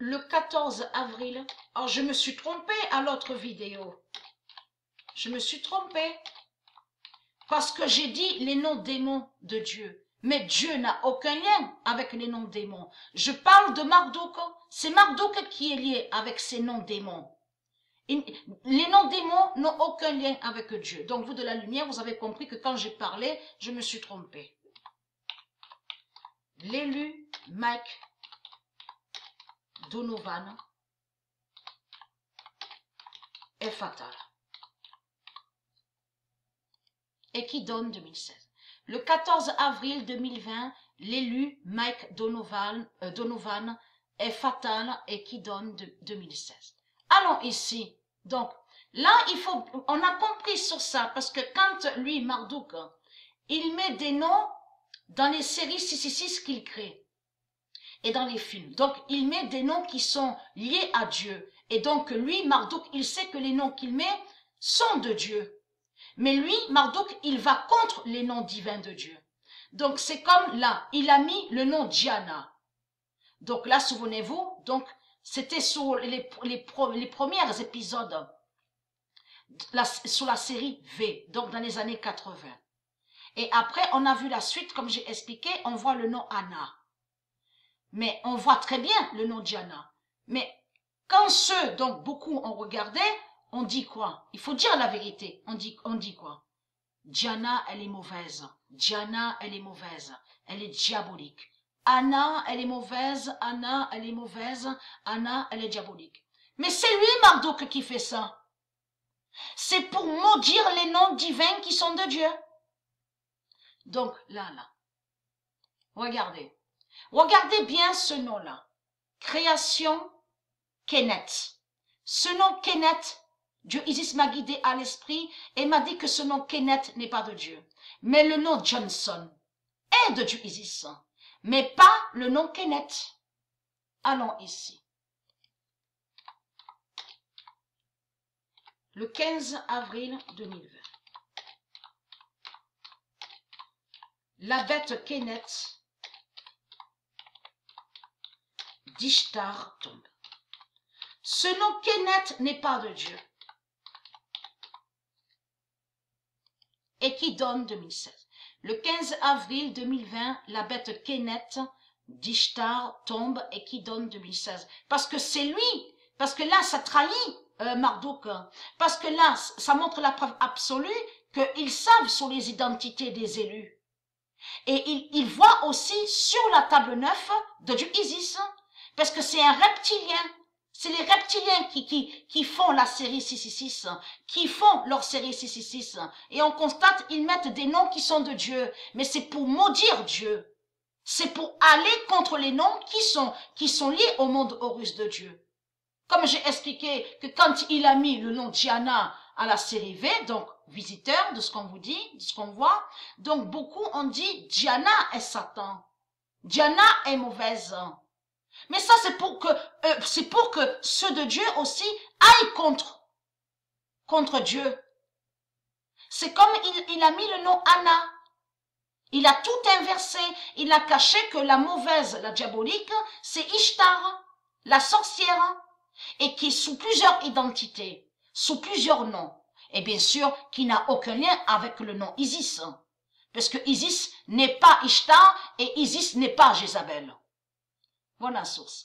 le 14 avril, alors je me suis trompée à l'autre vidéo. Je me suis trompée. Parce que j'ai dit les noms démons de Dieu. Mais Dieu n'a aucun lien avec les noms démons. Je parle de Marduk. C'est Marduk qui est lié avec ces noms démons. Les noms démons n'ont aucun lien avec Dieu. Donc vous de la lumière, vous avez compris que quand j'ai parlé, je me suis trompée. L'élu Mike Donovan est fatal. Et qui donne 2016. Le 14 avril 2020, l'élu Mike Donovan est fatal et qui donne 2016. Allons ici. Donc, là, on a compris sur ça parce que quand lui, Marduk, il met des noms dans les séries 666 qu'il crée et dans les films. Donc, il met des noms qui sont liés à Dieu. Et donc, lui, Marduk, il sait que les noms qu'il met sont de Dieu. Mais lui, Marduk, il va contre les noms divins de Dieu. Donc, c'est comme là, il a mis le nom Diana. Donc là, souvenez-vous, donc c'était sur les premiers épisodes sur la série V, donc dans les années 80. Et après, on a vu la suite, comme j'ai expliqué, on voit le nom Anna. Mais on voit très bien le nom Diana. Mais quand ceux, donc beaucoup ont regardé, on dit quoi? Il faut dire la vérité. On dit quoi? Diana, elle est mauvaise. Diana, elle est mauvaise. Elle est diabolique. Anna, elle est mauvaise. Anna, elle est mauvaise. Anna, elle est diabolique. Mais c'est lui, Marduk, qui fait ça. C'est pour maudire les noms divins qui sont de Dieu. Donc, là. Regardez. Regardez bien ce nom-là. Création Kenet. Ce nom Kenet, Dieu Isis m'a guidé à l'esprit et m'a dit que ce nom Kenet n'est pas de Dieu. Mais le nom Johnson est de Dieu Isis, mais pas le nom Kenet. Allons ici. Le 15 avril 2020. La bête Kenet d'Ishtar tombe. Ce nom Kenet n'est pas de Dieu. Et qui donne 2016. Le 15 avril 2020, la bête Kenet d'Ishtar tombe et qui donne 2016. Parce que c'est lui. Parce que là, ça trahit Marduk. Parce que là, ça montre la preuve absolue qu'ils savent sur les identités des élus. Et ils voient aussi sur la table 9 de Dieu Isis. Parce que c'est un reptilien. C'est les reptiliens qui font la série 666, qui font leur série 666. Et on constate, ils mettent des noms qui sont de Dieu. Mais c'est pour maudire Dieu. C'est pour aller contre les noms qui sont liés au monde Horus de Dieu. Comme j'ai expliqué que quand il a mis le nom Diana à la série V, donc visiteur de ce qu'on vous dit, de ce qu'on voit, donc beaucoup ont dit Diana est Satan. Diana est mauvaise. Mais ça, c'est pour que ceux de Dieu aussi aillent contre Dieu. C'est comme il a mis le nom Anna. Il a tout inversé. Il a caché que la mauvaise, la diabolique, c'est Ishtar, la sorcière, et qui est sous plusieurs identités, sous plusieurs noms. Et bien sûr, qui n'a aucun lien avec le nom Isis. Parce que Isis n'est pas Ishtar et Isis n'est pas Jézabel. Voilà la source.